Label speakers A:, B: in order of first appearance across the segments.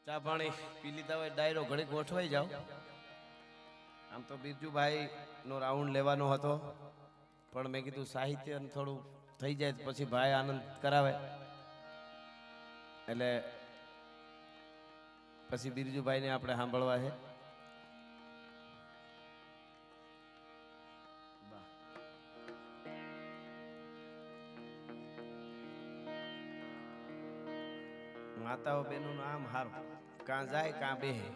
A: ચા પાણી પી લીધા હોય ડાયરો ઘડી ગોઠવાઈ જાવ. આમ તો બિરજુભાઈ નો રાઉન્ડ લેવાનો હતો પણ મેં કીધું સાહિત્ય થોડું થઈ જાય પછી ભાઈ આનંદ કરાવે એટલે પછી બિરજુભાઈ ને આપણે સાંભળવા છે. માતાઓ બેનું આમ હારું કાં જાય કાં બેહે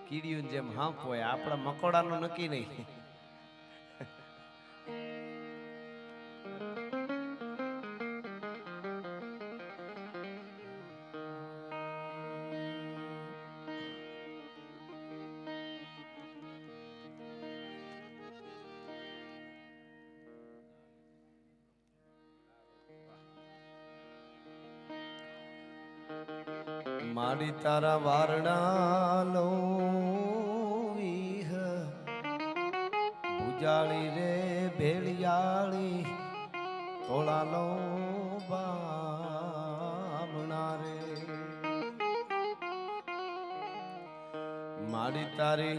A: કીડીયું જેમ હાંપ હોય આપણા મકોડાનું નક્કી નહીં. મારી તારા વારણા લો ભુજાળી રે ભેળિયાળી થોડા લો બામણા રે મારી તારી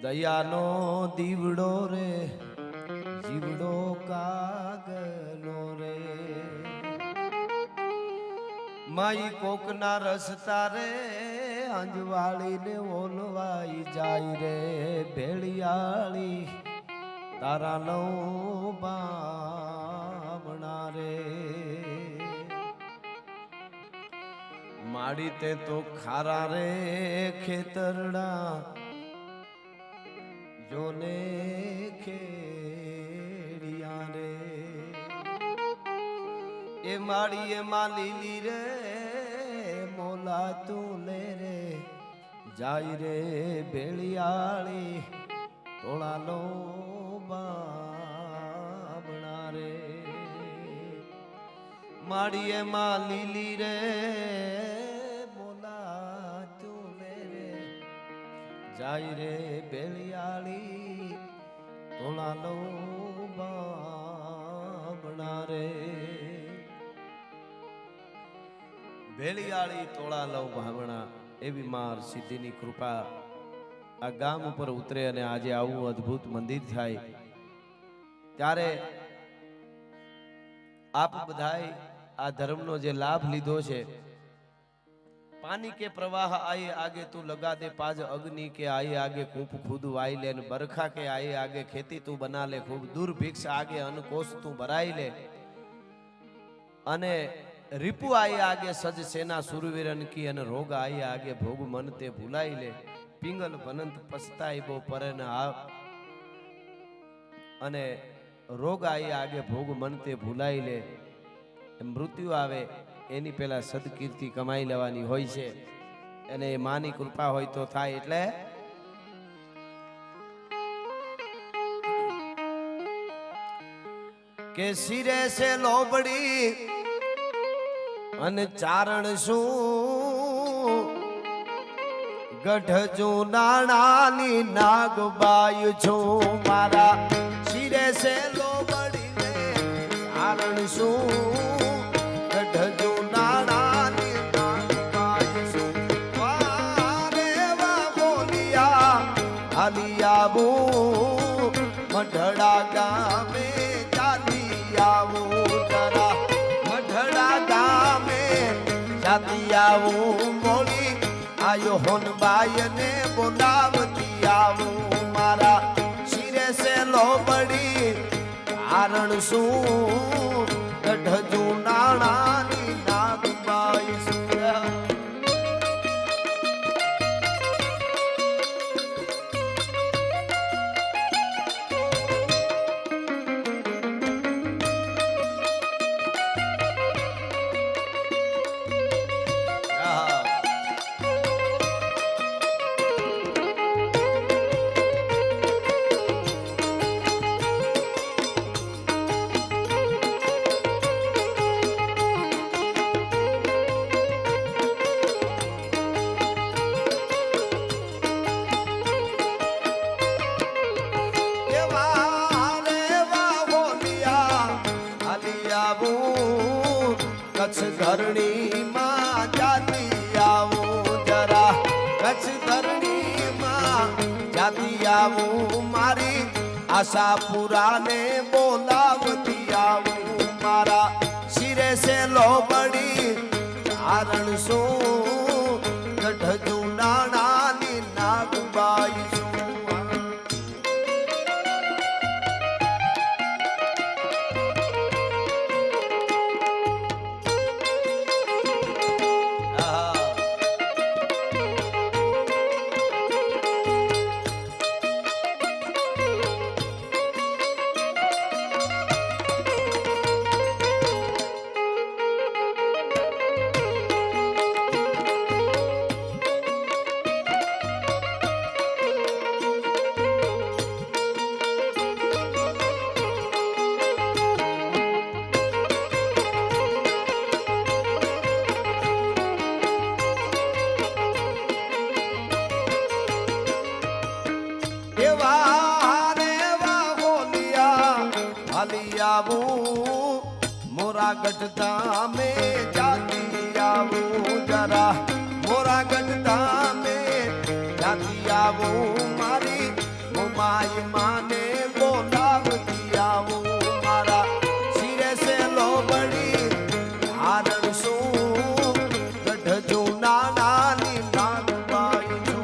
A: દયાનો દીવડો રે જીવડો કાગનો રે માઈ કોકના રસ્તા રે અંજવાળી ને ઓલવાઈ જાય રે ભેળિયાળી તારા લો બામણા રે માડી તે તો ખારા રે ખેતરડા જોને ખેડિયા રે એ માડી એમાં લીલી રે મોલા તું લે રે જાય રે ભેળિયાળી તોળા લો બામણા રે માડી એમાં લીલી રે મોલા તું લે રે જાય રે ભેળિયાળી તોળા લો બામણા રે ભેળિયાળી તોળા લવ ભાવણા એવી માર સિદ્ધિની કૃપા આ ગામ ઉપર ઉતરે અને આજે આવું અદ્ભુત મંદિર થાય ત્યારે આપ બધાય આ ધર્મનો જે લાભ લીધો છે. પાણી કે પ્રવાહ આયે આગે તું લગા દે પાજ અગ્નિ કે આયે આગે કૂપ ખુદ વાઈ લે બરખા કે આયે આગે ખેતી તું બના લે ખૂબ દુર્ભિક્ષ આગે અનકોશ તું ભરાઈ લે અને रिपु आई आगे सज सेना सुरवीरन की अन रोग आई आगे भोग मन ते भुलाई ले पिंगल बनंत पछताई बो पर न आ अने रोग आई आगे भोग मन ते भुलाई ले मृत्यु आवे एनी पेला सदकीर्ति कमाई लेवानी होय छे अने मानी कृपा होय तो थाय एटले के सिरे से लोबड़ी अन चारण शू गढ़ जो नाणानी नागबाई छो मारा सिरे से लोबड़ी ने चारण शू गढ़ जो नाणानी नागबाई छो वारे वा बोलिया आलियाबू मढ़ड़ा गामे जालियाबू जरा मढ़ड़ा गामे जातियावू मोली आयो होन बाय ने बोलावती आवू मारा सिरे से लोबड़ी कारण शू गढ़ जू नाणानी नागबाई कच्छ धरणी मां जाती आवो કચ્છ ધરણીમાં જાતી આવું મારી આશા પુરાને બોલાવતી આવું મારા શિરે સે લોબડી કારણ શું ગઢ જુનાણાની નાગબાઈ છું मोरा गढ़ता में जाती आवू जरा मोरा गढ़ता में जाती आवू मारी मुमाई माने बोलावती आवू मारा सिरे से लोबड़ी कारण शू गढ़ जूनाणानी नागबाई छू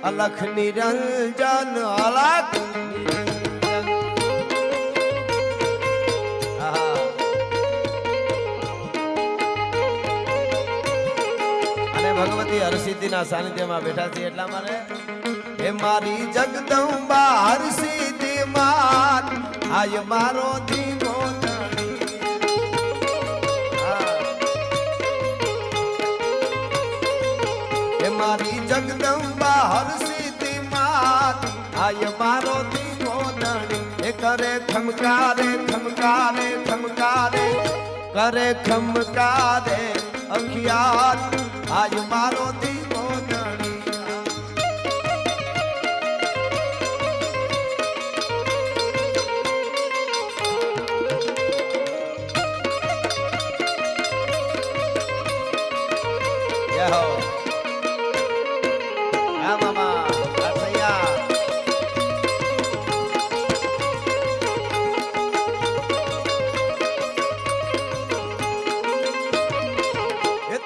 A: अलख निरंजन अलख અને ભગવતી હરસિદ્ધિના સાનિધ્યમાં બેઠા છે એટલા મારે હે મારી જગદંબા હરસિદ્ધિ માત આય મારો ધીમો મારી જગદંબા હરસિદ્ધિ માત આય મારો ધીમો ધણી એ કરે ખમકારે ખમકારે ખમકારે કરે ખમકારે અખિયાર આય મારો ધીમો ધણી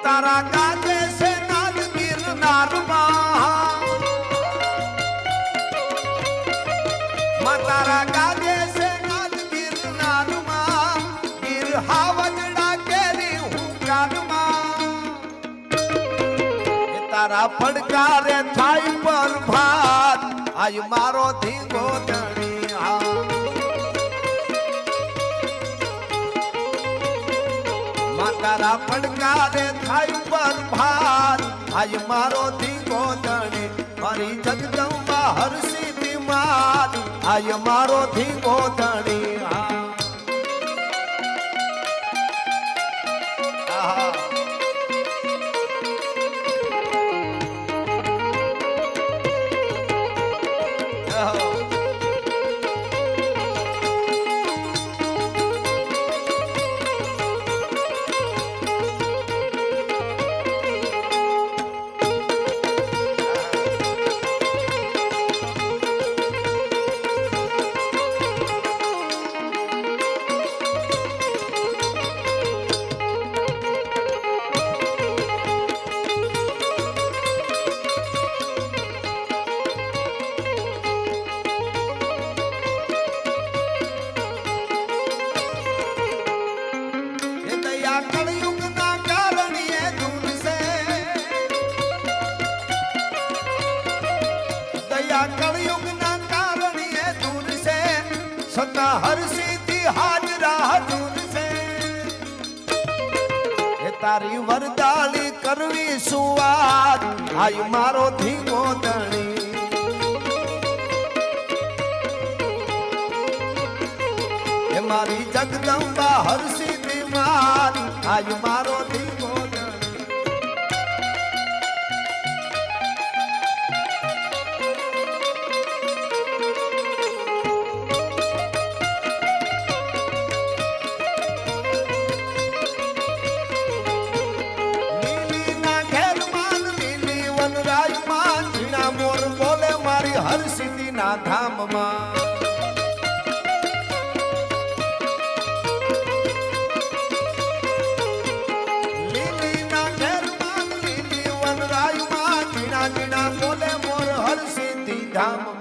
A: तारा गाजे से नाद गिरनार मां तारा गाजे से नाद गिरनार मां गिर हावजड़ा केरी हुकार मां तारा फड़कारे थाई पर भात आय मारो धींगो धणी तारा फड़कारे थाई पर भार आय मारो धींगो धणी मारी जगदंबा हरसिद्धि मात आय मारो धींगो धणी हरसिद्धि हाजरा हजूर से तारी वरदाली करवी सुवाद आई मारो धीमो धणी મારી જગદંબા હરસિદ્ધિ મારી આજ મારો દીવો હરસિદ્ધિ ના ધામમાં લીલી ના ઘેરમાં લીલી વનરાયમાં ઝીણા ઝીણા બોલે મોર હરસિદ્ધિ ધામમાં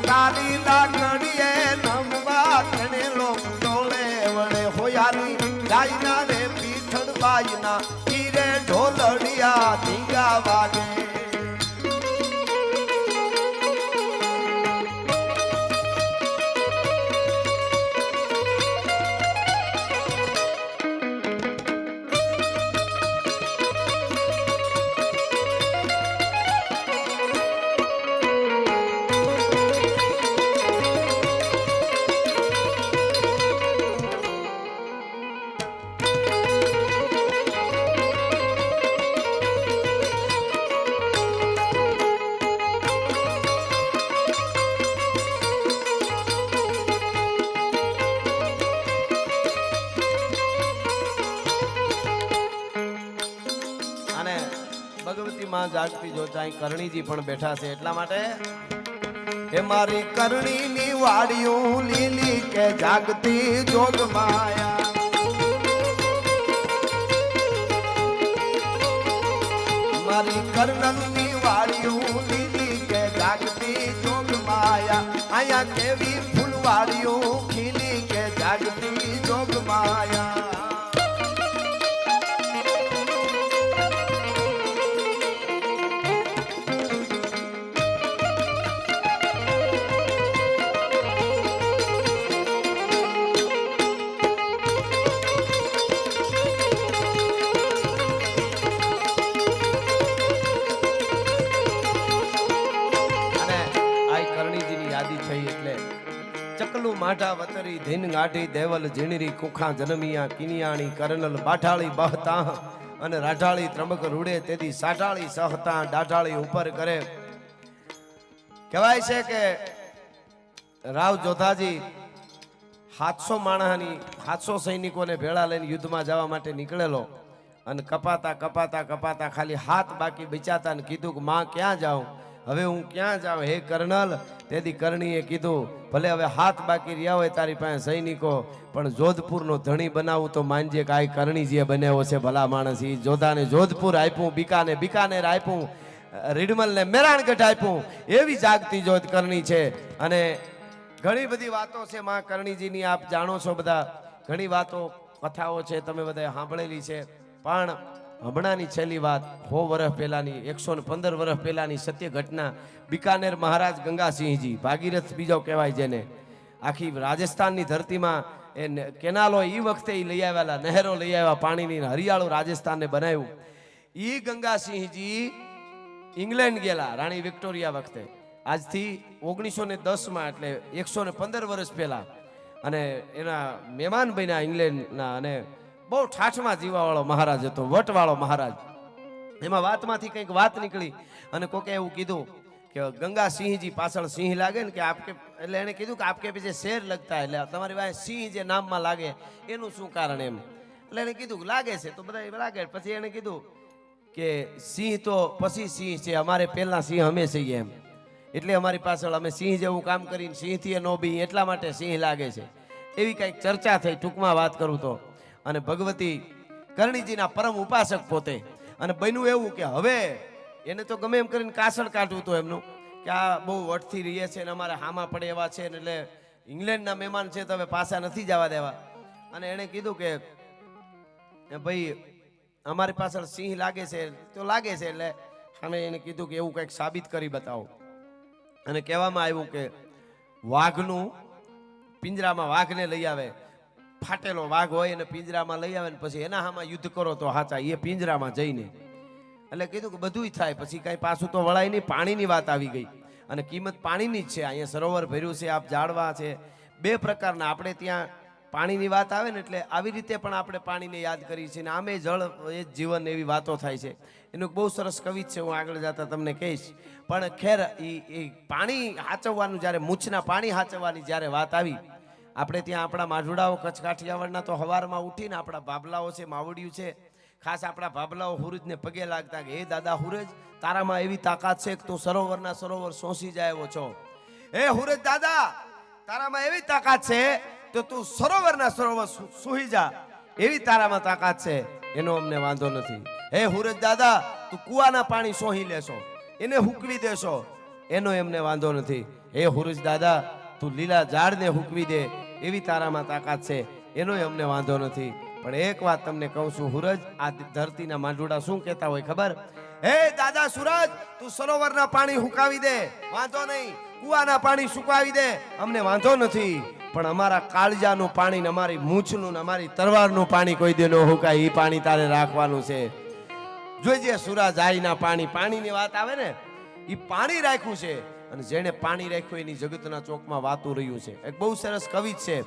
A: તારી લાગણીએ નમવા તને લોક ડોળે વળે હોયારી ગાયના રે પીઠણ બાયના હીરે ઢોલડિયા ધીંગા વાગે ભગવતી માં જાગતી જોતા અહીં કરણીજી પણ બેઠા છે એટલા માટે હે મારી કરણીની વાડિયું લીલી કે જાગતી જોગ માયા મારી કર્ણની વાડિયું લીલી કે જાગતી જોગ માયા આયા કેવી ફૂલવાડિયું ખીલી કે જાગતી જોગ માયા ચકલું માઠા વતરી ધીન ગાઢી દેવલ ઝીણરી કુખા જનમિયા કિનિયાણી કરનલ બાઠાળી બહતા અને રાઠાળી ત્રંબક રૂડે તેથી સાઠાળી સહતા ડાઠાળી ઉપર કરે કહેવાય છે કે રાવ જોધાજી 700 માણસની 700 સૈનિકોને ભેળા લઈને યુદ્ધમાં જવા માટે નીકળેલો અને કપાતા કપાતા કપાતા ખાલી હાથ બાકી બચાતા ને કીધું કે માં ક્યાં જાઉં હવે હું ક્યાં જાઉં હે કર્નલ તેથી કરણીએ કીધું ભલે હવે હાથ બાકી રહ્યા હોય તારી પાસે સૈનિકો પણ જોધપુરનો ધણી બનાવું તો માનજે કે આ કરણીજીએ બનાવ્યો છે ભલા માણસ ઈ જોધાને જોધપુર આપ્યું બીકાનેર આપ્યું રીડમલને મેરાણગઢ આપ્યું એવી જાગતી જોધ કરણી છે અને ઘણી બધી વાતો છે માં કરણીજીની આપ જાણો છો બધા ઘણી વાતો કથાઓ છે તમે બધા સાંભળેલી છે પણ હમણાંની છેલ્લી વાત 100 વર્ષ પહેલાની 115 વર્ષ પહેલાની સત્ય ઘટના બીકાનેર મહારાજ ગંગાસિંહજી ભાગીરથ બીજો કહેવાય જેને આખી રાજસ્થાનની ધરતીમાં એ કેનાલો એ વખતે લઈ આવેલા નહેરો લઈ આવ્યા પાણીની હરિયાળું રાજસ્થાનને બનાવ્યું ઈ ગંગાસિંહજી ઇંગ્લેન્ડ ગયેલા રાણી વિક્ટોરિયા વખતે આજથી 1910માં એટલે 115 વર્ષ પહેલા અને એના મહેમાન બન્યા ઇંગ્લેન્ડના અને બહુ ઠાઠમાં જીવાવાળો મહારાજ હતો વટવાળો મહારાજ એમાં વાતમાંથી કંઈક વાત નીકળી અને કોકે એવું કીધું કે ગંગા સિંહજી પાછળ સિંહ લાગે ને કે આપકે એટલે એને કીધું કે આપકે પીછે શેર લગતા એટલે તમારી પાસે સિંહ જે નામમાં લાગે એનું શું કારણ એમ એટલે એને કીધું લાગે છે તો બધા લાગે પછી એને કીધું કે સિંહ તો પછી સિંહ છે, અમારે પહેલા સિંહ અમે છીએ એમ. એટલે અમારી પાછળ અમે સિંહ જેવું કામ કરીને સિંહથી નો બી એટલા માટે સિંહ લાગે છે, એવી કંઈક ચર્ચા થઈ. ટૂંકમાં વાત કરું તો, અને ભગવતી કરણીજીના પરમ ઉપાસક પોતે. અને બન્યું એવું કે હવે એને તો ગમે એમ કરીને કાસળ કાઢવું હતું એમનું, કે આ બહુ વટથી રહીએ છે ને અમારે હામાં પડે એવા છે ને, એટલે ઇંગ્લેન્ડના મહેમાન છે તો હવે પાછા નથી જવા દેવા. અને એણે કીધું કે ભાઈ અમારી પાછળ સિંહ લાગે છે તો લાગે છે, એટલે અમે એને કીધું કે એવું કંઈક સાબિત કરી બતાવો. અને કહેવામાં આવ્યું કે વાઘનું પિંજરામાં વાઘને લઈ આવે, ફાટેલો વાઘ હોય અને પિંજરામાં લઈ આવે ને પછી એના હામાં યુદ્ધ કરો તો હાચા, એ પિંજરામાં જઈને. એટલે કીધું કે બધુંય થાય, પછી કાંઈ પાછું તો વળાય નહીં. પાણીની વાત આવી ગઈ અને કિંમત પાણીની જ છે. અહીંયા સરોવર ભર્યું છે, આપ ઝાડવા છે, બે પ્રકારના. આપણે ત્યાં પાણીની વાત આવે ને એટલે આવી રીતે પણ આપણે પાણીને યાદ કરીએ છીએ, ને આમે જળ એ જ જીવન, એવી વાતો થાય છે. એનું બહુ સરસ કવિત છે, હું આગળ જતા તમને કહીશ. પણ ખેર એ પાણી હાચવવાનું, જ્યારે મૂછના પાણી હાચવવાની જ્યારે વાત આવી, આપણે ત્યાં આપણા માઢુડાઓ કચ્છ કાઠિયાવાડના તો હવારમાં ઉઠીને આપણા બાબલાઓ છે, માવડિયું છે, ખાસ આપણા બાબલાઓ હુરજને પગે લાગતા કે હે દાદા હુરજ, તારામાં એવી તાકાત છે કે તું સરોવરના સરોવર સોસી જાય એવો છો. હે હુરજ દાદા, તારામાં એવી તાકાત છે તો તું સરોવરના સરોવર સુહી જા, એવી તારામાં તાકાત છે, એનો અમને વાંધો નથી. હે હુરજ દાદા, તું કુવાના પાણી સોહી લેશો, એને હુકવી દેશો, એનો એમને વાંધો નથી. હે હુરજ દાદા, તું લીલા ઝાડને હુકવી દે, એવી તારામાં તાકાત છે, એનો અમને વાંધો નથી. પણ એક વાત તમને કહું છું હુરજ, આ ધરતીના માંડુડા શું કહેતા હોય ખબર? હે દાદા સૂરજ, તું સરોવરના પાણી હુકાવી દે, વાંધો નહીં, કુવાના પાણી સુકાવી દે, અમને વાંધો નથી. પણ અમારા કાળજાનું પાણી ને અમારી મૂછનું ને અમારી તરવારનું પાણી કોઈ દે નો હુકાય, એ પાણી તારે રાખવાનું છે. જોઈજે સૂરજ આઈના પાણી, પાણીની વાત આવે ને, એ પાણી રાખ્યું છે. અને જેને પાણી રાખ્યું એની જગતના ચોકમાં વાતું રહ્યું છે. એક બહુ સરસ કવિ છે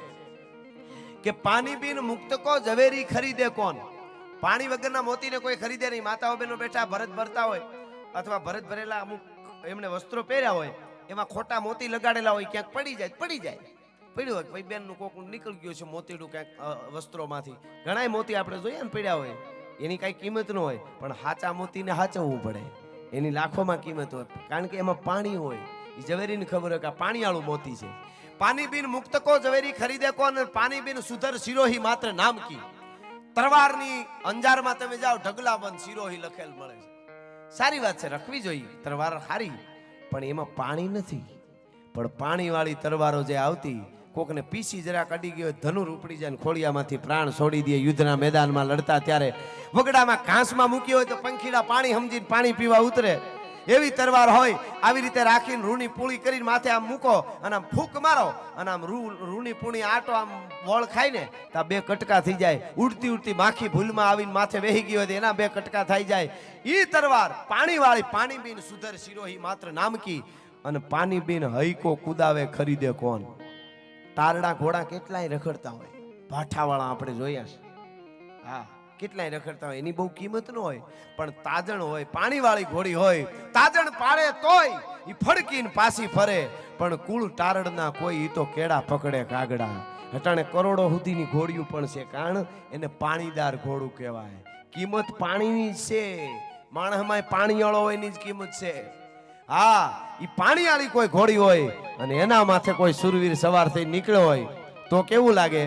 A: કે પાણી બિન મુક્ત કો ઝવેરી ખરીદે કોણ. પાણી વગરના મોતીને કોઈ ખરીદે નહીં. માતાઓ બહેનો બેઠા ભરત ભરતા હોય, અથવા ભરત ભરેલા અમુક એમને વસ્ત્રો પહેર્યા હોય, એમાં ખોટા મોતી લગાડેલા હોય, ક્યાંક પડી જાય પડ્યું હોય, ભાઈ બેનનું કોક નીકળી ગયું છે મોતીડું ક્યાંક વસ્ત્રોમાંથી. ઘણા મોતી આપણે જોઈએ ને પડ્યા હોય, એની કાંઈ કિંમત ન હોય, પણ હાચા મોતીને હાચવવું પડે, એની લાખોમાં કિંમત હોય, કારણ કે એમાં પાણી હોય. એ ઝવેરીને ખબર હોય કે આ પાણીવાળું મોતી છે. પાણી બિન મુક્ત કો ઝવેરી ખરીદે કોણ, પાણી બિન સુધર સિરોહી માત્ર નામ કી. તરવારની અંજારમાં તમે જાઓ, ઢગલા બંધ સિરોહી લખેલ મળે છે. સારી વાત છે, રખવી જોઈએ તરવાર હારી, પણ એમાં પાણી નથી. પણ પાણીવાળી તરવારો જે આવતી, કોકને પીસી જરા કડી ગયો, ધનુર ઉપડી જાય, ખોળિયામાંથી પ્રાણ છોડી દે. યુદ્ધના મેદાનમાં લડતા ત્યારે વગડામાં ઘાસમાં મૂકી હોય તો પંખીડા પાણી સમજીને પાણી પીવા ઉતરે, એવી તરવાર હોય. આવી રીતે રાખીને રૂની પૂળી કરીને માથે આમ મૂકો અને આમ ફૂંક મારો, અને આમ રૂની પૂણી આટો આમ વળ ખાય ને તો બે કટકા થઈ જાય. ઉડતી ઉડતી માખી ભૂલમાં આવીને માથે બેહી ગઈ હોય એના બે કટકા થઈ જાય. ઈ તરવાર પાણીવાળી, પાણી બીન સુધર સિરોહી માત્ર નામકી. અને પાણી બીન હઈકો કુદાવે ખરીદે કોણ. તારડા ઘોડા કેટલાય રખડતા હોય, ભાઠાવાળા આપણે જોયા છે, હા કેટલાય રખડતા હોય, એની બહુ કિંમત ન હોય. પણ તાજણ હોય, પાણીવાળી ઘોડી હોય, તાજણ પાડે તોય ઈ ફડકીને પાછી ફરે. પણ કુળ તારડના કોઈ, ઈ તો કેડા પકડે કાગડા. હટાણે કરોડો સુધીની ઘોડીઓ પણ છે, કારણ એને પાણીદાર ઘોડું કહેવાય. કિંમત પાણીની છે, માણસમાં પાણીવાળો હોય એની જ કિંમત છે. હા, ઈ પાણીવાળી કોઈ ઘોડી હોય અને એના માથે કોઈ સુરવીર સવાર થઈ નીકળ્યો હોય તો કેવું લાગે?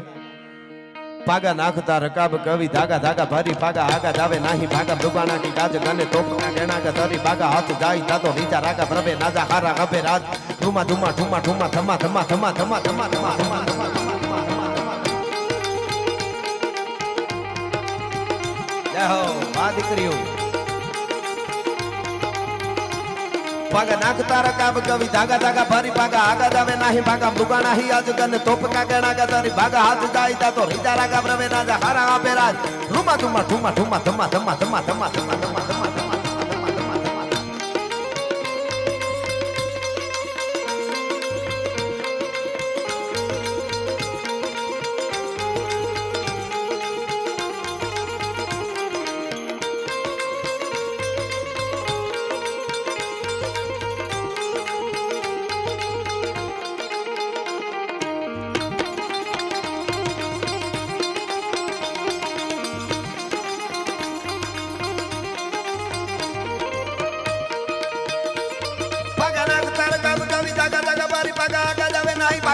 A: પાગા નાખતા રકાબ કવિ, ધાગા ધાગા ભારી પાગા, આગા જાવે નાહી ભાગા, દુબાના કી કાજ ગને તોપના ગેણાગા તરી ભાગા, હાથ જાય તાતો રીચા રાગા પ્રભે નાજા હારા ગભે રાજ, ધુમા ધુમા ઠુમા ઠુમા ધમા ધમા ધમા ધમા ધમા ધમા ધમા ધમા. જય હો આ દીકરીઓ. પાગા નાખતા રકાબ કવિ, ધાગા ધાગા ભારી પાગા, આગા જાવે નાહી ભાગા, દુબાના હી આજ ગને તોપકા ગેણાગા તરી ભાગા, હાથ જાય તાતો રીચા રાગા પ્રભે નાજા હારા ગભે રાજ, ધુમા ધુમા ઠુમા ઠુમા ધમા ધમા ધમા ધમા ધમા ધમા ધમા.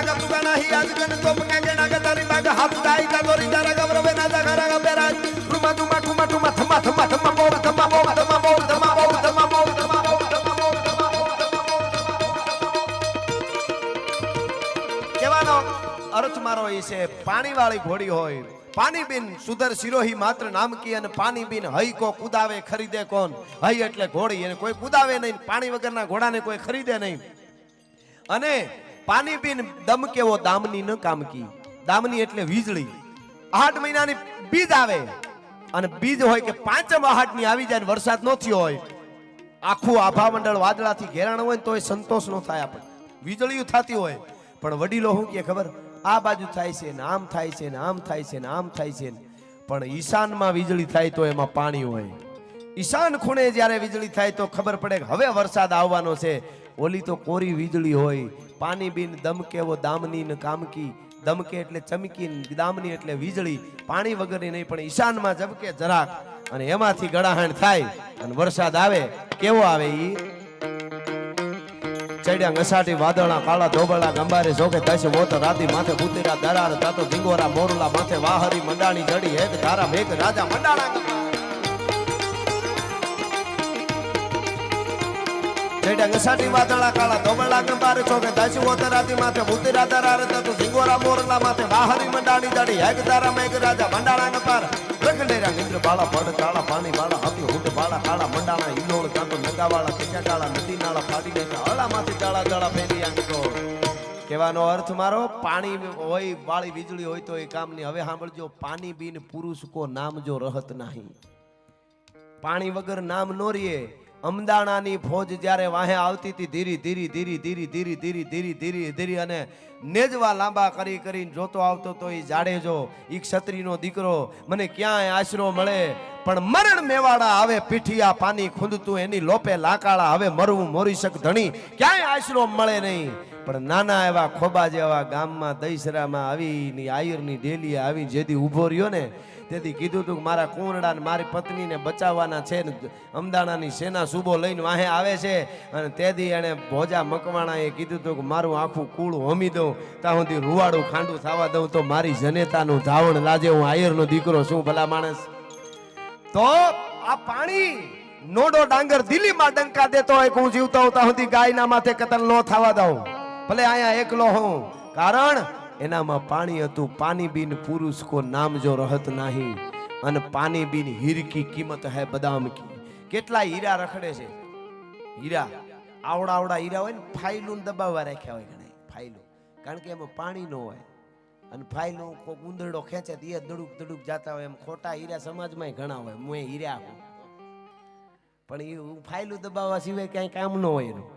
A: भागा तू गाना ही आज गन तो मके गना गदारी बाग हाथ दाई दा गोरी दारा गवरवे ना दा गरा बेरा रुमा दुमा ठुमा ठुमा थमा थमा थमा बोल थमा बोल थमा बोल थमा बोल थमा बोल थमा बोल थमा बोल કેવાનો અર્થ મારો એ છે પાણી વાળી ઘોડી હોય પાણી બિન સુધર સિરોહી માત્ર નામ કી અને પાણી બિન હઈ કો કુદાવે ખરીદે કોણ હઈ એટલે ઘોડી એને કોઈ કુદાવે નહીં પાણી વગરના ઘોડાને કોઈ ખરીદે નહીં અને પાણી બિન દમ કેવો દામની ન કામકી દામની એટલે વીજળી 8 મહિનાની બીજ આવે અને બીજ હોય કે પાંચમ આહાટની આવી જાય વરસાદ ન થયો હોય આખું આભા મંડળ વાદળાથી ઘેરાણ હોય તો એ સંતોષ ન થાય આપણે વીજળીઓ થતી હોય પણ વડીલો શું કે ખબર આ બાજુ થાય છે ને આમ થાય છે ને આમ થાય છે ને આમ થાય છે પણ ઈશાનમાં વીજળી થાય તો એમાં પાણી હોય ઈશાન ખૂણે જ્યારે વીજળી થાય તો ખબર પડે કે હવે વરસાદ આવવાનો છે ઓલી તો કોરી વીજળી હોય પાણી બિન દમ કેવો દામની ને કામકી દમકે એટલે ચમકી દામની એટલે વીજળી પાણી વગરની નહીં પણ ઈશાનમાં ઝબકે જરાક અને એમાંથી ગળાહાણ થાય અને વરસાદ આવે કેવો આવે ઈ ચડ્યા ngસાટી વાદળા કાળા ધોબળા ગંબારે જોકે દશ મોત રાતી માથે બુતેરા દરાર તાતો ઢીંગોરા મોરલા માથે વાહરી મંડાણી જડી એક ધારા મેઘ રાજા મંડાણા ચડ્યા ngસાટી વાદળા કાળા ધોબળા ગંબારે જોકે દશ મોત રાતી માથે બુતેરા દરાર તાતો ઢીંગોરા મોરલા માથે વાહરી મંડાણી જડી એક ધારા મેઘ રાજા મંડાણા ગંબાર રખડેરા નિંદ્ર બાળા પડ કાળા પાણી વાળા હતી હુંડ બાળા કાળા મંડાણા હિલોળ કાંતો નગાવાળા કેકા કાળા નદી નાળા ફાડી ગઈ હળામાંથી દાળા દાળા ફેરી આંગો કહેવાનો અર્થ મારો પાણી હોય વાળી વીજળી હોય તો એ કામની હવે સાંભળજો પાણી બિન પુરુષ કો નામ જો રહત નહીં પાણી વગર નામ નો રીએ અમદાણાની ફોજ જ્યારે વાહે આવતી હતી ધીરી ધીરી ધીરી ધીરી ધીરી ધીરી ધીરી ધીરી ધીરી અને નેજવા લાંબા કરી કરીને જોતો આવતો તો એ જાડેજો ઈ ક્ષત્રિયનો દીકરો મને ક્યાંય આશરો મળે પણ મરણ મેવાડા આવે પીઠિયા પાણી ખૂંદતું એની લોપે લાકાળા હવે મરવું મોરી શક ધણી ક્યાંય આશરો મળે નહીં પણ નાના એવા ખોબા જેવા ગામમાં દહીસરામાં આવી આયરની ડેલીએ આવી જેથી ઊભો રહ્યો ને તેથી કીધું તું કે મારા કુંવરડા ને મારી પત્નીને બચાવવાના છે ને અમદાણાની સેના સુબો લઈને વાહે આવે છે અને તેથી એને ભોજા મકવાણાએ કીધું તું કે મારું આખું કુળ હોમી દઉં ત્યાં સુધી રૂવાડું ખાંડું થવા દઉં તો મારી જનેતાનું ધાવણ લાજે હું આયરનો દીકરો શું ભલા માણસ તો આ પાણી નોડો ડાંગર દિલ્હીમાં ડંકા દેતો હોય હું જીવતો હું ત્યાં સુધી ગાયના માથે કતલ ન થવા દઉં ભલે અહીંયા એકલો હું કારણ એનામાં પાણી હતું પાણી બિન પુરુષ કો નામ જો રહત નહીં અને પાણી બિન હીર કી કિંમત હૈ બદામ કી કેટલા હીરા રખડે છે હીરા આવડા આવડા હીરા હોય ને ફાઇલું દબાવવા રાખ્યા હોય ઘણા ફાઇલું કારણ કે એમાં પાણી ન હોય અને ફાઇલું કોઈ ઉંદરડો ખેંચે તો એ દડુક દડુક જાતા હોય એમ ખોટા હીરા સમાજમાં ઘણા હોય હું હીરા આપું પણ એ ફાઇલું દબાવવા સિવાય ક્યાંય કામ ન હોય એનું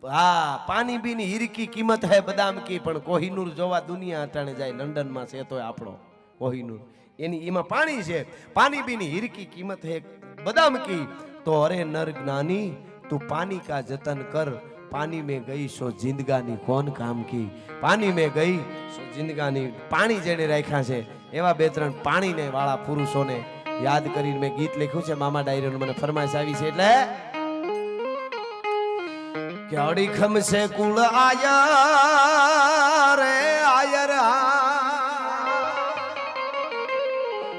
A: હા પાણી બી ની હીરકી કિંમત હે બદામ કી પણ કોહિનૂર જોવા દુનિયા અટાણે જાય લંડન માં છે તો આપણો કોહિનૂર એની એમાં પાણી છે પાણી બી ની હીરકી કિંમત હે બદામ કી તો અરે નર જ્ઞાની તું પાણી કા જતન કર પાણી में गई सो जिंदगानी कौन काम की पानी में गई सो जिंदगानी पाણી જેને રાખ્યા છે એવા બે ત્રણ પાણીને વાળા પુરુષોને યાદ કરીને મેં ગીત લખ્યું છે મામા ડાયરીનું મને ફરમાઈશ આવી છે એટલે કે અડીખમ સે કુળ આયા રે આયર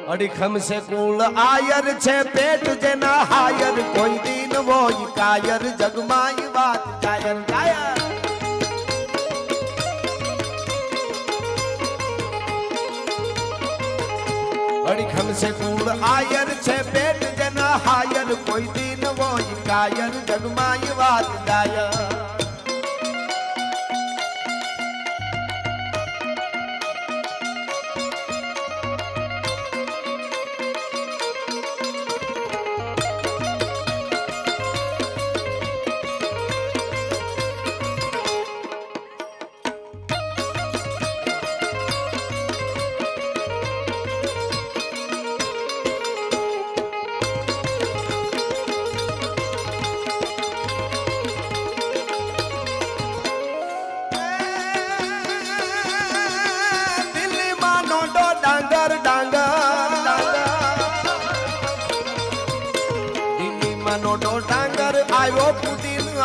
A: અડીખમ સે કુળ આયર છે પેટ જેના હાયર કોઈ દિન વોય કાયર જગમાઈ વાત કાયર કાયર અડીખમ સે કુળ આયર છે પેટ જેના હાયર કોઈ દિન વોય કાયર જગમાઈ વાત કાયર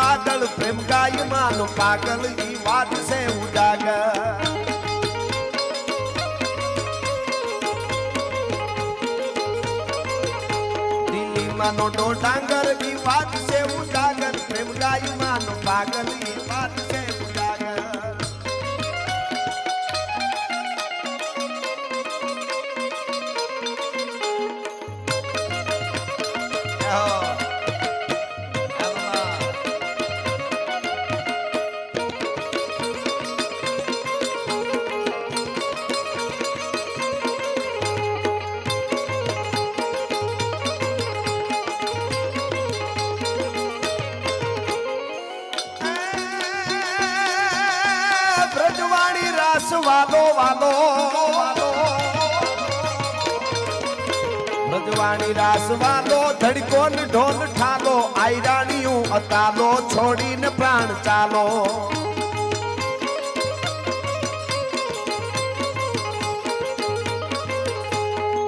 A: આગળ પ્રેમ ગાય માનો પાગલ ઈ વાત છે ઉજાગર દિલ્હી માનો ડાંગર ઈ વાત છે ઉજાગર પ્રેમ ગાય માનો પાગલ ઈ વાત છે ઉજાગર વાલો વાલો રજવાણી રાસ વાલો ધડકો ને ઢોલ ઠાલો આયરાણીયું અતાલો છોડીને પ્રાણ ચાલો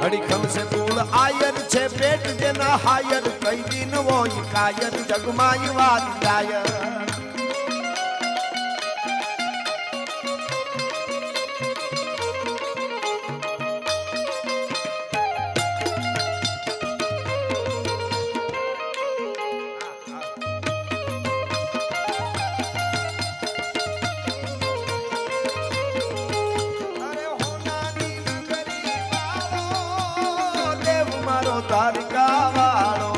A: અડીખમ સે મૂળ આયર છે પેટ જેના હાયર કઈ દિન હોય કાયર જગમાય વાત ગાયર દ્વારિકા વાળો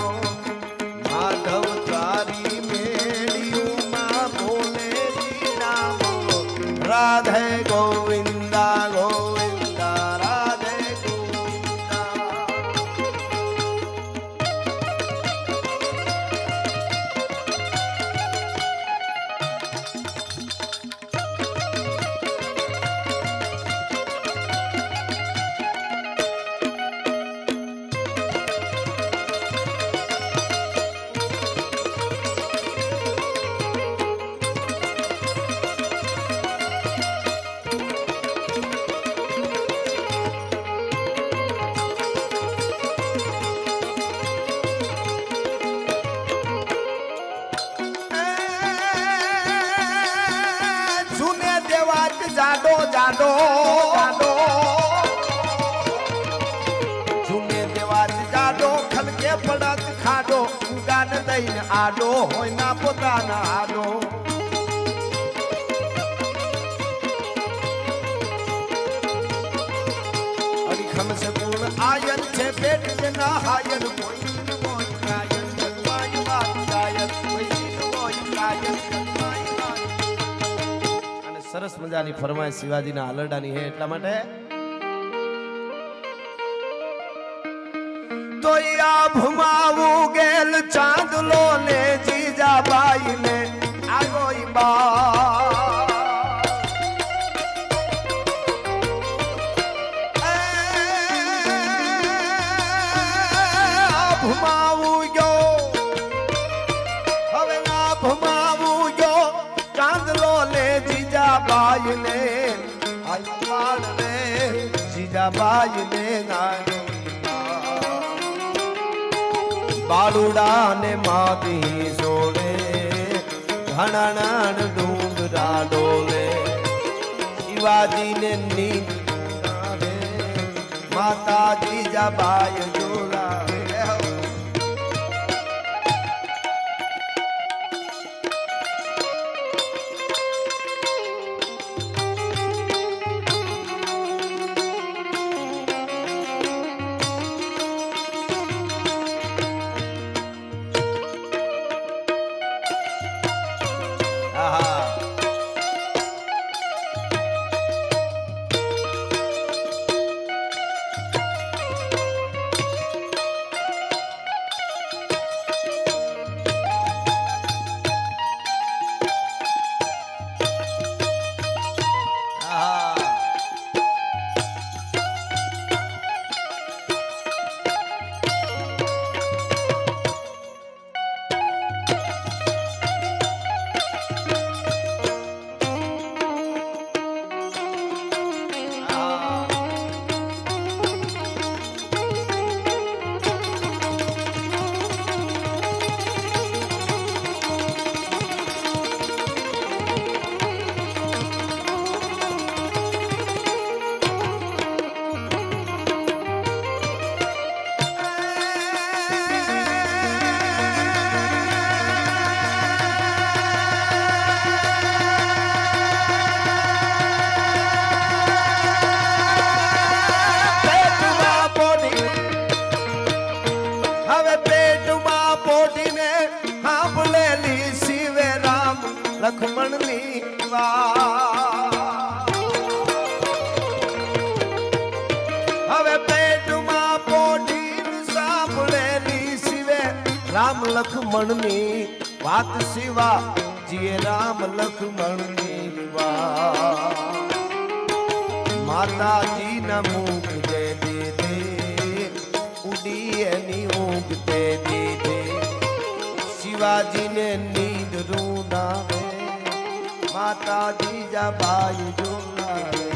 A: માધવ તારી મેળિયું માં બોલે નામો રાધે ગોવિંદા ગોવિંદા રાધે ગોવિંદા જાડો જાડો જાડો જુને દેવાજ જાડો ખલકે પડત ખાડો ઉગાન દઈને આડો હોય ના પોતાના આડો અડીખમ સે પૂર્ણ આયર છે પેટ જેના હાયર કોઈ કોઈ કાયર જગવાય વાત ગાયર કોઈ કોઈ કાયર સરસ મજાની ફરમાય શિવાજીના આલરડાની હે એટલા માટે તો આ ભમાવું ગેલ ચાંદલો ને જીજાબાઈ ને આગોઈ બા ભમાવું ગયો હવે આ ભમાવું ગયો ચાંદલો ને જીજાબાઈ ને આયવાડ રે જીજાબાઈ ને ગાયો બાળુડા ને માતી સોડે ઘણાણ ડુંગરા ડોલે શિવાજી ને નીંદ આવે માતા જીજાબાઈ જોલા રામ લખમણની વાત શિવા જીએ રામ લખમણની વાત માતાજી ના મુખ દે દીધે ઉડી એની ઊંઘ દે દીધે શિવાજીને નીંદ રૂનાવે માતાજી જા બાઈ જોનાવે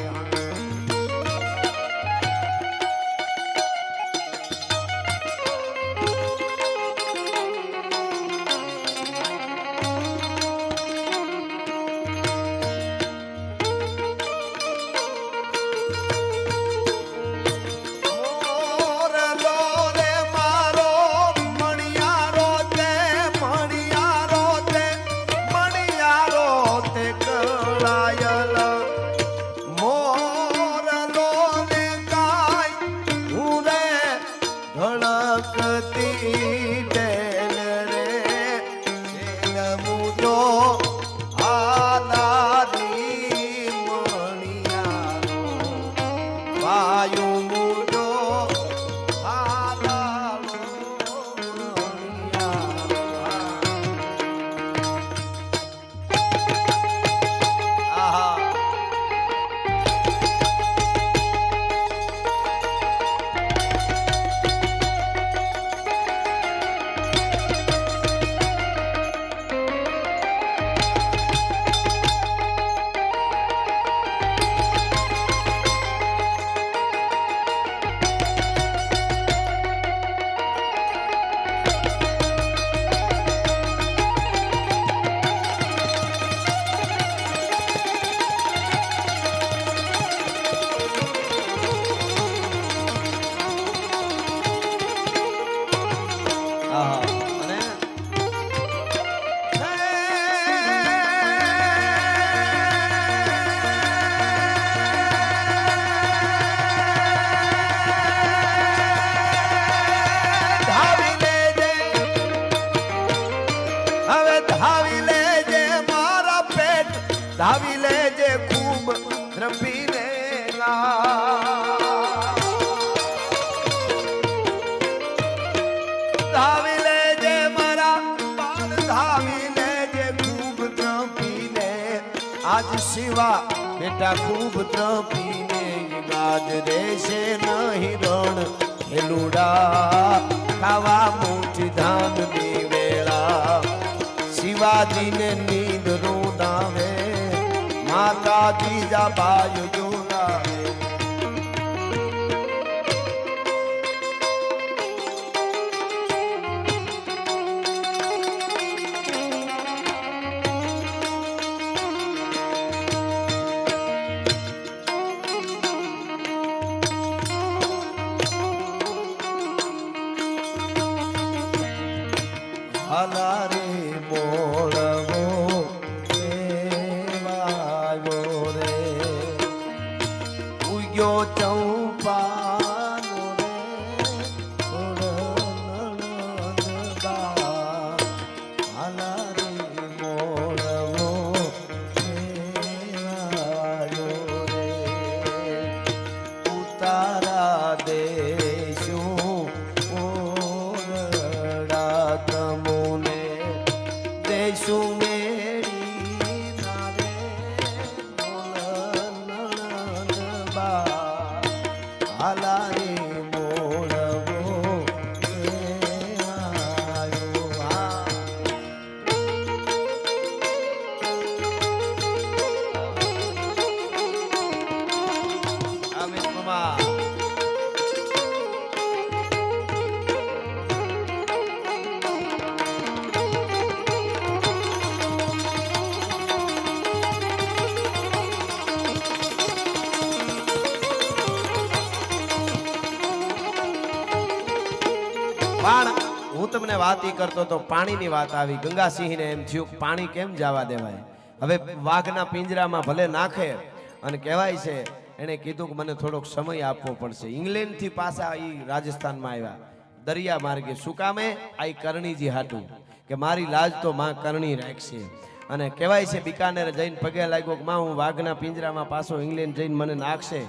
A: ધાવી લેજે ખૂબ દ્રપીને ધાવી લેજે મારા બાળ ધાવી લેજે ખૂબ દ્રપીને આજ શિવા બેટા ખૂબ દ્રપીને ગાજ દેશે નહીં રણ ખેલુડા ખાવા મુઠી ધામની વેળા શિવાજીને નીંદ રોનાવે માતાજી જા બાય જોનાવે હાલા રે મોળવો ચંપાનો ઉતારા દેશું ઓરડા તમુને દેશું મેળી નારે હાલારે મોળવો પણ હું તમને વાત ઈ કરતો તો પાણીની વાત આવી ગંગાસિંહને એમ થયું પાણી કેમ જવા દેવાય હવે વાઘના પિંજરામાં ભલે નાખે અને કહેવાય છે એને કીધું કે મને થોડોક સમય આપવો પડશે ઇંગ્લેન્ડ થી પાછા ઈ રાજસ્થાનમાં આવ્યા દરિયા માર્ગે શું કામે આઈ કરણીજી હાટું કે મારી લાજ તો માં કરણી રાખશે અને કહેવાય છે બિકાનેર જઈને પગે લાગ્યો કે માં હું વાઘના પિંજરામાં પાછો ઇંગ્લેન્ડ જઈને મને નાખશે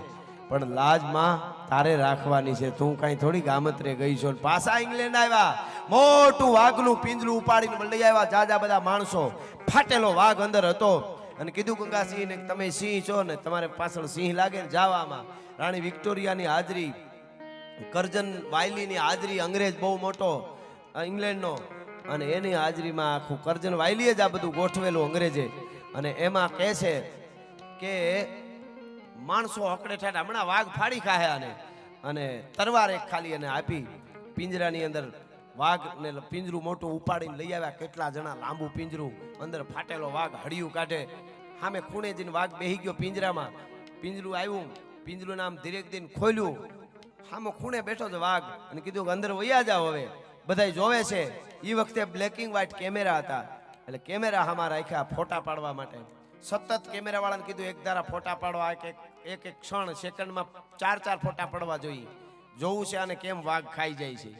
A: પણ લાજ માં તારે રાખવાની છે. તું કાંઈ થોડી ગામત્રે ગઈ છો. પાછા ઇંગ્લેન્ડ આવ્યા, મોટું વાઘનું પિંજરું ઉપાડીને લઈ આવ્યા. જાજા બધા માણસો, ફાટેલો વાઘ અંદર હતો. અને કીધું ગંગાસિંહ ને તમે સિંહ છો ને તમારે પાછળ સિંહ લાગે ને જાવામાં. રાણી વિક્ટોરિયાની હાજરી, કરજન વાયલીની હાજરી, અંગ્રેજ બહુ મોટો ઇંગ્લેન્ડનો, અને એની હાજરીમાં આખું કરજન વાયલીએ જ આ બધું ગોઠવેલું અંગ્રેજે. અને એમાં કહે છે કે માણસો હકડે ઠાઠ હમણાં વાઘ ફાડી ખાહે આને. અને તરવાર એક ખાલી એને આપી. પિંજરાની અંદર વાઘ ને પિંજરું મોટું ઉપાડીને લઈ આવ્યા. કેટલા જણા, લાંબુ પિંજરું, અંદર ફાટેલો વાઘ હડિયું કાઢે. સામે ખૂણે જઈને વાઘ બેહી ગયો પિંજરામાં. પિંજરું આવ્યું, પિંજરું નામ ધીરેક દિન ખોલ્યું. સામે ખૂણે બેઠો છે વાઘ. અને કીધું કે અંદર વયા જાઓ. હવે બધા જોવે છે. એ વખતે બ્લેક એન્ડ વ્હાઇટ કેમેરા હતા, એટલે કેમેરા આમાં રાખ્યા ફોટા પાડવા માટે. સતત કેમેરા વાળાને કીધું એક ધારા ફોટા પાડવા, એક ક્ષણ સેકન્ડમાં 4 ફોટા પડવા જોઈએ. જોવું છે આને કેમ વાઘ ખાઈ જાય છે.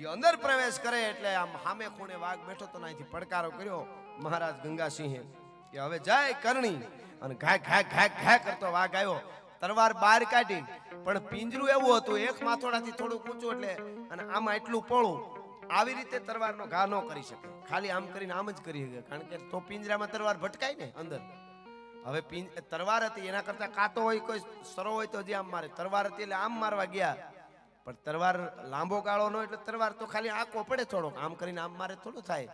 A: એ અંદર પ્રવેશ કરે એટલે આમ સામે ખૂણે વાઘ બેઠો તો અહીંથી પડકારો કર્યો મહારાજ ગંગાસિંહે કે હવે જાય કરણી. અને ઘાય ઘાય ઘાય ઘાય કરતો વાઘ આવ્યો. તરવાર બહાર કાઢી, પણ પિંજરું એવું હતું એક માથોડાથી થોડુંક ઊંચું, એટલે અને આમાં એટલું પોળું. આવી રીતે તરવારનો ઘા ન કરી શકે, ખાલી આમ કરીને આમ જ કરી શકે, કારણ કે તો પિંજરામાં તરવાર ભટકાય ને અંદર. હવે તરવાર હતી એના કરતા કાંટો હોય, કોઈ સરો હોય તો જે આમ મારે. તરવાર હતી એટલે આમ મારવા ગયા, પણ તરવાર લાંબો ગાળો નો, એટલે તરવાર તો ખાલી આંકો પડે થોડોક, આમ કરીને આમ મારે થોડું થાય.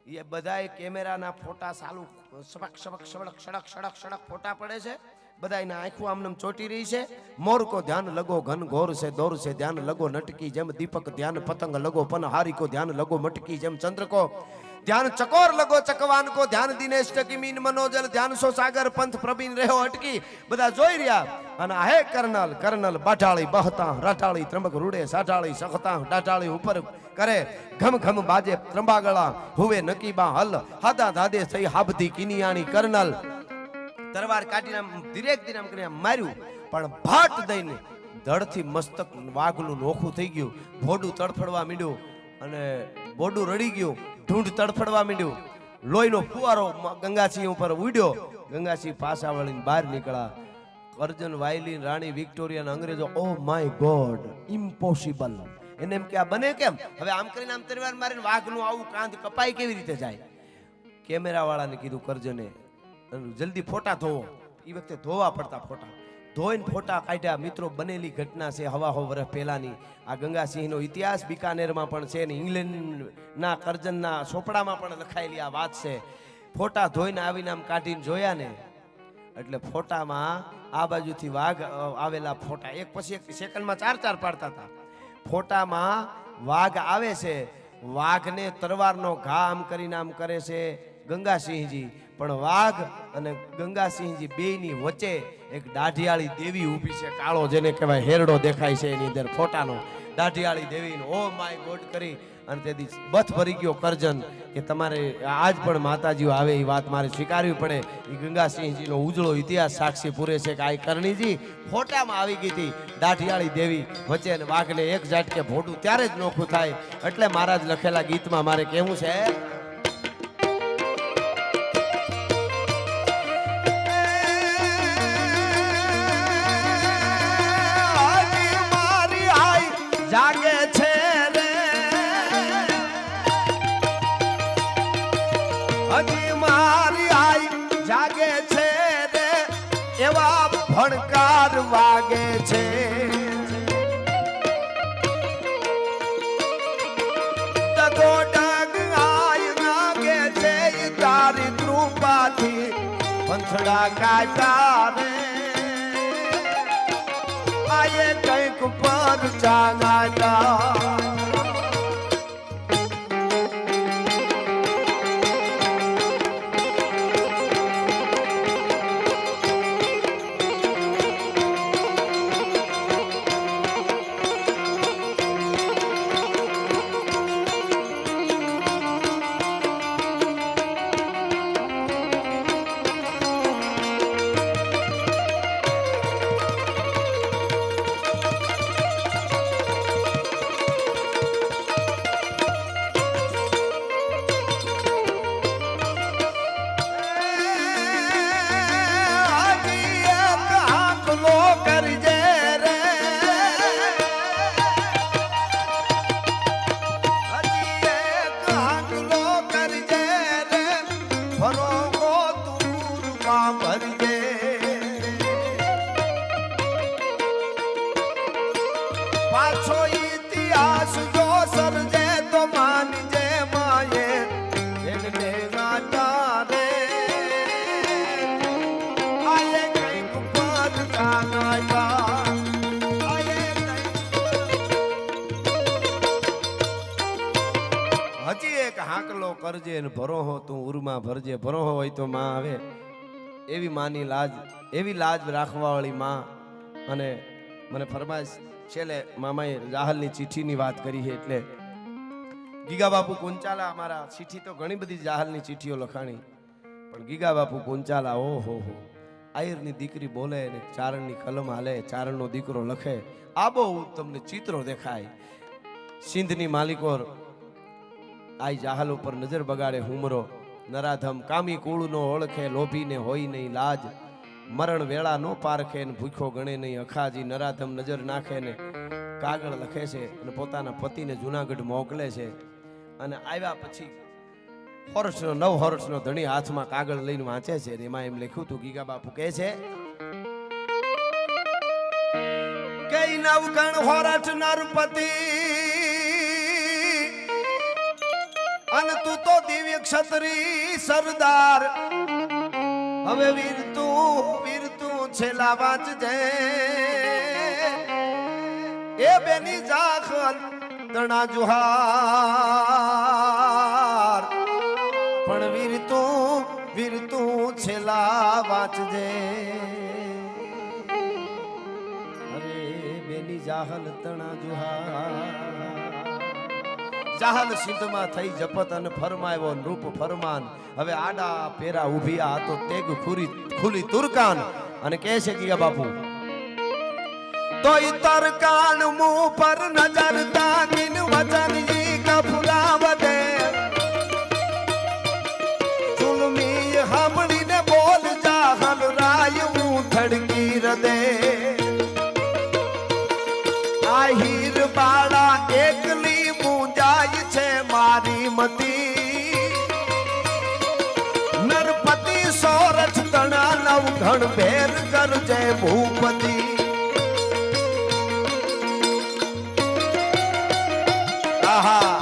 A: એ બધાય કેમેરાના ફોટા ચાલુ, સબક સબક સબક સડક સડક સડક ફોટા પડે છે. બધા એના આંખું આમનામ ચોટી રહી છે. મોર કો ધ્યાન લગો ઘન ઘોર છે દોર છે ધ્યાન લગો નટકી જેમ દીપક ધ્યાન પતંગ લગો પન હારી કો ધ્યાન લગો મટકી જેમ ચંદ્ર કો ધ્યાન ચકોર લગો ચકવાન કો ધ્યાન દિનેશ ટકી મીન મનોજલ ધ્યાન સો સાગર પંથ પ્રવીણ રહ્યો અટકી. બધા જોઈ રહ્યા. અને હે કર્નલ કર્નલ બાટાળી બહતા રાટાળી ત્રંબક રૂડે સાટાળી સખતા ડાટાળી ઉપર કરે ઘમ ઘમ બાજે ત્રંબાગળા હુવે નકીબા હલ હાદા દાદે થઈ હાબધી કિનિયાણી. કર્નલ તરવાર કાઢીને ધીરેક ધીરે કરીને માર્યું, પણ ભાટ દઈને ધડથી મસ્તક વાઘનું નોખું થઈ ગયું. ભોડું તડફડવા માંડ્યું અને બોડું રડી ગયું. ઢૂંઢ તડફડવા માંડ્યું. લોહીનો ફુવારો ગંગાસિંહ ઉપર ઉડ્યો. ગંગાસિંહ પાછા વળીને બહાર નીકળ્યા. કરજન વાયલી, રાણી વિક્ટોરિયા, અંગ્રેજો ઓ માય ગોડ, ઇમ્પોસિબલ. એને એમ કે આ બને કેમ? હવે આમ કરીને આમ તરવાર મારીને વાઘનું આવું કાંધ કપાઈ કેવી રીતે જાય? કેમેરા વાળાને કીધું કરજને જલ્દી ફોટા ધોવો. એ વખતે ધોવા પડતા ફોટા. ધોઈને ફોટા કાઢ્યા. મિત્રો, બનેલી ઘટના છે હવા વર્ષ પહેલાની. આ ગંગાસિંહનો ઇતિહાસ બીકાનેરમાં પણ છે ને ઇંગ્લેન્ડના કરજનના ચોપડામાં પણ લખાયેલી આ વાત છે. ફોટા ધોઈને આવીને આમ કાઢીને જોયા ને, એટલે ફોટામાં આ બાજુથી વાઘ આવેલા ફોટા એક પછી એક સેકન્ડમાં 4 પાડતા હતા. ફોટામાં વાઘ આવે છે. વાઘને તરવારનો ઘા આમ કરીને આમ કરે છે ગંગાસિંહજી. પણ વાઘ અને ગંગાસિંહજી બેયની વચ્ચે એક દાઢિયાળી દેવી ઊભી છે, કાળો જેને કહેવાય હેરડો દેખાય છે એની અંદર ફોટાનો. દાઢિયાળી દેવીનો ઓ માય ગોડ કરી. અને તેથી બથ ભરી ગયો કરજન કે તમારે આજ પણ માતાજીઓ આવે એ વાત મારે સ્વીકારવી પડે. એ ગંગાસિંહજીનો ઉજળો ઇતિહાસ સાક્ષી પૂરે છે કે આ કરણીજી ફોટામાં આવી ગઈ હતી દાઢિયાળી દેવી વચ્ચે, અને વાઘને એક ઝાટકે ભોડું ત્યારે જ નોખું થાય. એટલે મહારાજ લખેલા ગીતમાં મારે કહેવું છે, જાગે છે રે હજી મારી આઈ જાગે છે રે, એવા ભણકાર વાગે છે. તતો ડગ આય નાગે છે તારી કૃપાથી પંથડા કાઢા રે. આયે કંઈક પર ચાગાડા. હાકલો કરજે ને ભરોહો તું ઉરમાં ભરજે. ભરોહો હોય તો માં આવે. એવી માની લાજ, એવી લાજ રાખવાવાળી માં. અને મને ફરમાઈશ છેલ્લે મામાએ જાહલની ચિઠ્ઠીની વાત કરી છે એટલે ગીગા બાપુ કુંચાલા અમારા ચિઠ્ઠી તો ઘણી બધી જાહલની ચિઠ્ઠીઓ લખાણી, પણ ગીગા બાપુ કુંચાલા ઓહો હો આયરની દીકરી બોલે ને ચારણની કલમ હાલે, ચારણનો દીકરો લખે, આબો તમને ચિત્રો દેખાય. સિંધની માલિકોર આઈ જાહલ ઉપર નજર બગાડે હુમરો. નરાધમ કામી કુળનો ઓળખે, લોભીને હોય નહીં લાજ. મરણ વેળા નો પારખે ને ભૂખ્યો ગણે નહીં અખાજી. નરાધમ નજર નાખે ને કાગળ લખે છે અને પોતાના પતિને જુનાગઢ મોકલે છે. અને આવ્યા પછી હોરસનો 9 હોરસનો ધણી હાથમાં કાગળ લઈને વાંચે છે. એમાં એમ લખ્યું હતું, ગીગા બાપુ કહે છે કે 9 ગણ હોરઠ નરપતિ અને તું તો દિવ્ય ક્ષત્રિય સરદાર. હવે વીરતું છેલ્લા વાંચજે એ બેની જાખલ તણા જુહાર. પણ વીરતું છેલ્લા વાંચજે. અરે બેની જાહલ તણા જુહાર. જાહલ સિંધમાં થઈ જપત અને ફરમાયો નૃપ ફરમાન. હવે આડા પેરા ઉભી આ તો તેગ ખુલી તુરકાન. અને કહે છે ગીગા બાપુ તો તરકાન મું પર નજર તાકીન વચન ઈ કફુલાવ દે. ચુલમી હમણીને બોલ જાહલ રાય હું થડકી રદે. આહીર બાળા એકલી મુંજાય છે મારી મતી. નરપતિ સોરઠ તણા 9 ઘણ ભેર કરજે ભૂપતિ. આહા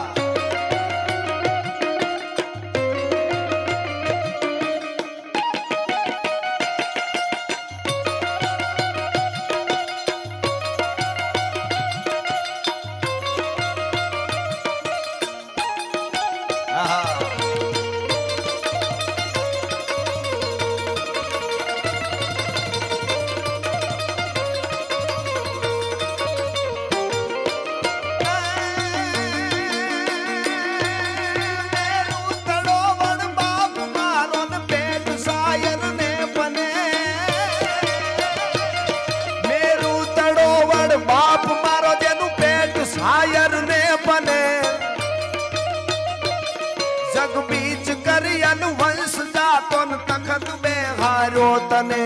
A: તને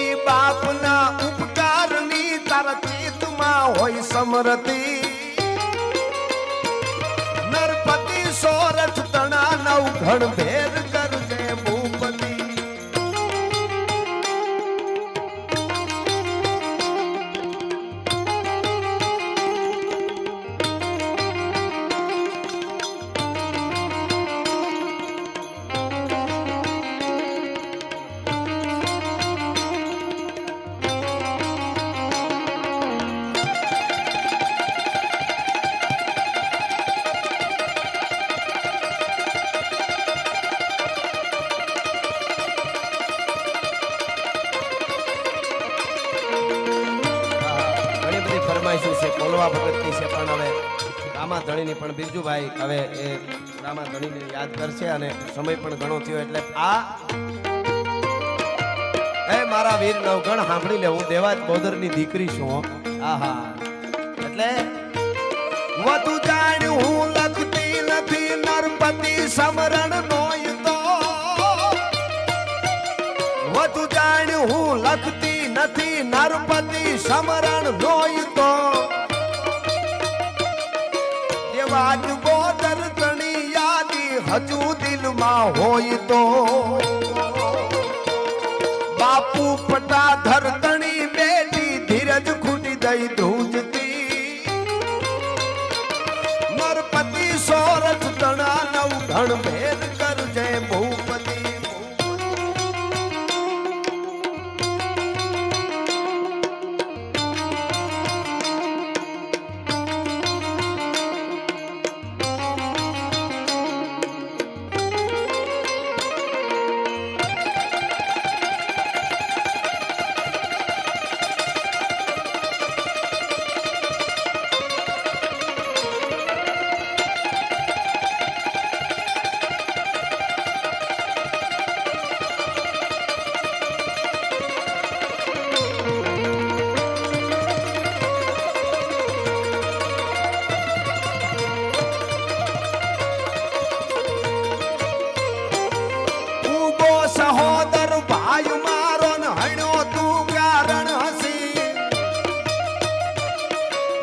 A: ઈ બાપના ઉપકારની તારા ચિત્તમાં હોય સમરતિ. નરપતિ સોરઠ તણા 9 ઘણ ભેર કરજે ભૂપતિ. કોલવા ભગતની છે, પણ હવે રામા ધણીની પણ બિરજુભાઈ હવે એ રામા ધણીને યાદ કરશે અને સમય પણ ઘણો થયો એટલે આ એ મારા વીર 9 ગણ સાંભળી લે. હું દેવાજ બોદરની દીકરી છું. આહા એટલે વધુ જાણ્યું હું લખતી નથી નરપતિ સમરણ નોય તો. વધુ જાણ્યું હું લખતી નથી નરપતિ સમરણ નોય તો. દેવાજ બોદર તણી યાદી હજુ દિલમાં હોય તો. બાપુ પટાધર તણી બેટી ધીરજ ખૂટી દઈ ધ્રુજતી. નરપતિ સોરઠ તણા 9 ઘણ ભેર કરજે ભૂપતિ.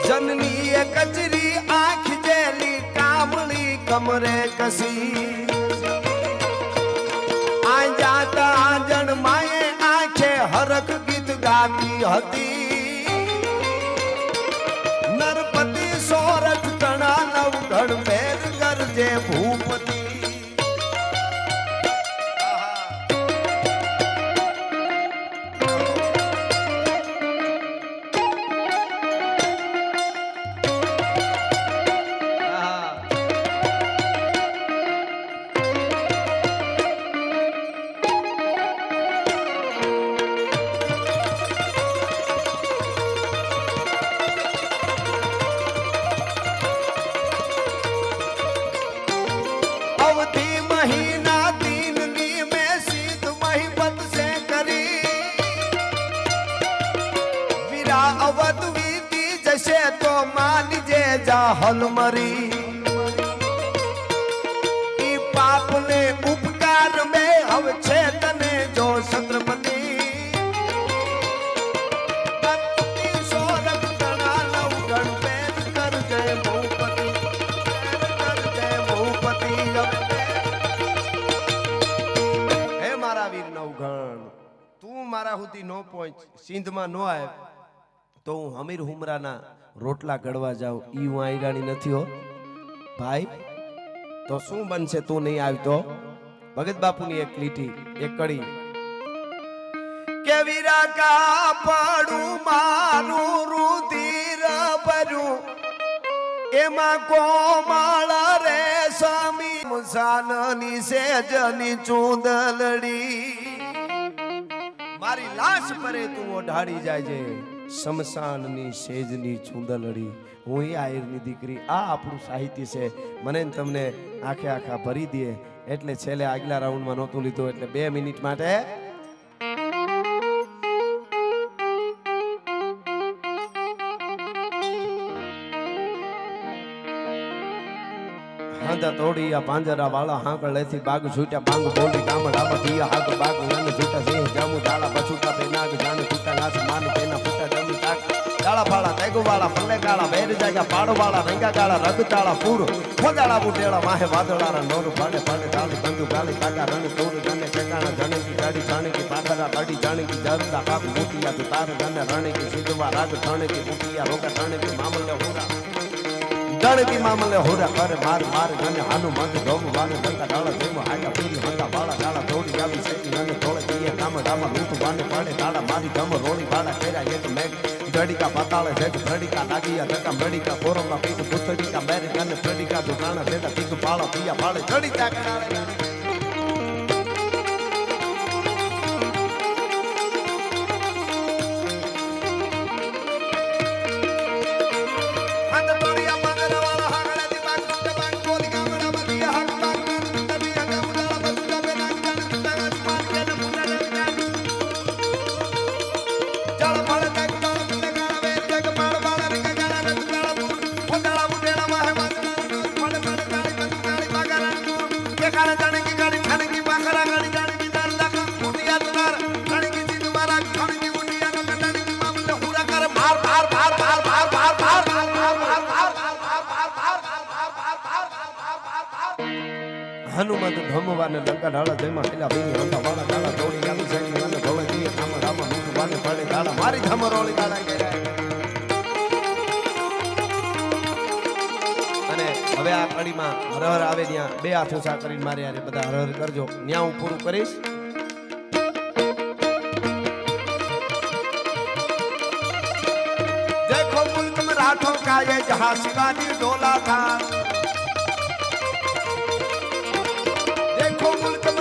A: जननी ये कचरी आँख जेली कामली कमरे कसी आ जाता जन माए आंखे हरक गीत गाती हती नरपति सोरठ तना नवगढ़ मेर गरजे भूपति अवध वीती जैसे तो मान जे जाहल मरी पाप ने उपकार में अब छेतने जो छत्रपति सोरठ तना नवगढ़ पैर कर जय भूपति कर जय भूपति हे मारा वीर नवगढ़ तू मारा हुती नो पहुंच सिंध में नो आए तो हूँ हमीर हुमराना रोटला गड़वा जाऊं ई हूँ आईराणी नहीं हो भाई तो शू बनशे तू नहीं आवी तो भगत बापू नी एक लीटी एक कड़ी के वीरा का पड़ू मारू रुधिर भरू एमा कोमल रे स्वामी मुसाननी सेजनी चूंदलड़ी मारी लाश परे तू ओढ़ाड़ी जाय जे शमशाननी सेजनी चूंदलड़ी હું એ આયરની દીકરી આ આપણું સાહિત્ય છે મને તમને આખે આખા ભરી દે એટલે છેલ્લે આગલા રાઉન્ડમાં નહોતું લીધું એટલે 2 મિનિટ માટે હાંધા તોડિયા પાંજરા વાળા હાંકળ લેથી બાગ છૂટ્યા બાંગ બોલી ગામડામાં દિયા હાગ બાગ નાને છૂટા સિંહ જામુ ડાળા બછુકા પે નાગ જાને છૂટા નાચ માન તેના ફૂટા જમી તાક કાળા ફાળા તેગુ વાળા પલ્લે કાળા બેર જાગ્યા પાડો વાળા રંગા કાળા રગતાળા પૂર ખોદાળા બુટેળા માહે વાદળારા નોર પાડે પાડે તાળી બંદુ ગાલી કાકા રણ તોડ જાને ઠેકાણા જાણે કી ગાડી જાણે કી પાથરા ગાડી જાણે કી જરદા બાપ મોટિયા તો તાર જાને રાણે કી સિદ્ધવા રાગ જાણે કી મોટિયા રોગા જાણે કી મામલે હોરા જાણે કી મામલે હોરા કરે માર માર જાને હાનું મંદ ધોમ વાને દંતા ડાળા જેમ આયા પૂરી હંતા વાળા ડાળા દોડી આવી સેતી જાને તોળે દીએ કામ ડામા લૂટ વાને પાડે ડાળા મારી ગમ રોળી વાળા કેરા એક મેઘ डड़ी का पाताल जग फ्रडी का लागिया धक्का मड़ी का पोरम का पीठ बुथड़ी का मैर गन फ्रडी का दुकाना बेटा तिग पाला पिया पाले जड़ी तक हनुमंत धमवाने लंका ढाला जयमा हिला बेनी हंता वाला ढाला दौड़ी आवी सैनी वाने धोळे दिए काम रामा मीठ वाने पड़े ढाला मारी धम रोली ढाला गेरा અને હવે આ કડીમાં હરહર આવે ત્યાં બે હાથ ઊંચા કરીને મારે યારે બધા હરહર કરજો ન્યા હું પૂરું કરીશ देखो मुल्क में राठों का ये जहां शिवाजी डोला था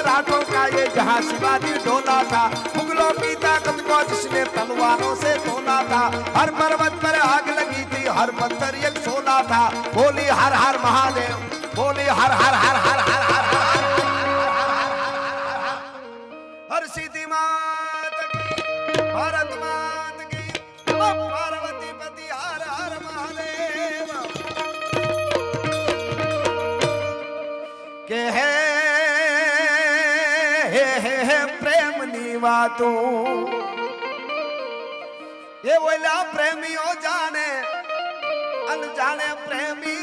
A: राठों का ये जहां शिवाजी डोला था मुगलों की ताकत को जिसने तलवारों से तोला था हर पर्वत पर आग लगी थी हर पत्थर एक सोना था बोली हर हर महादेव बोली हर हर हर हर हर हर हर सीधी मात की भारत मात की पार्वती पति हर हर महादेव के है वातो ये बोला प्रेमियों जाने
B: જાણે પ્રેમી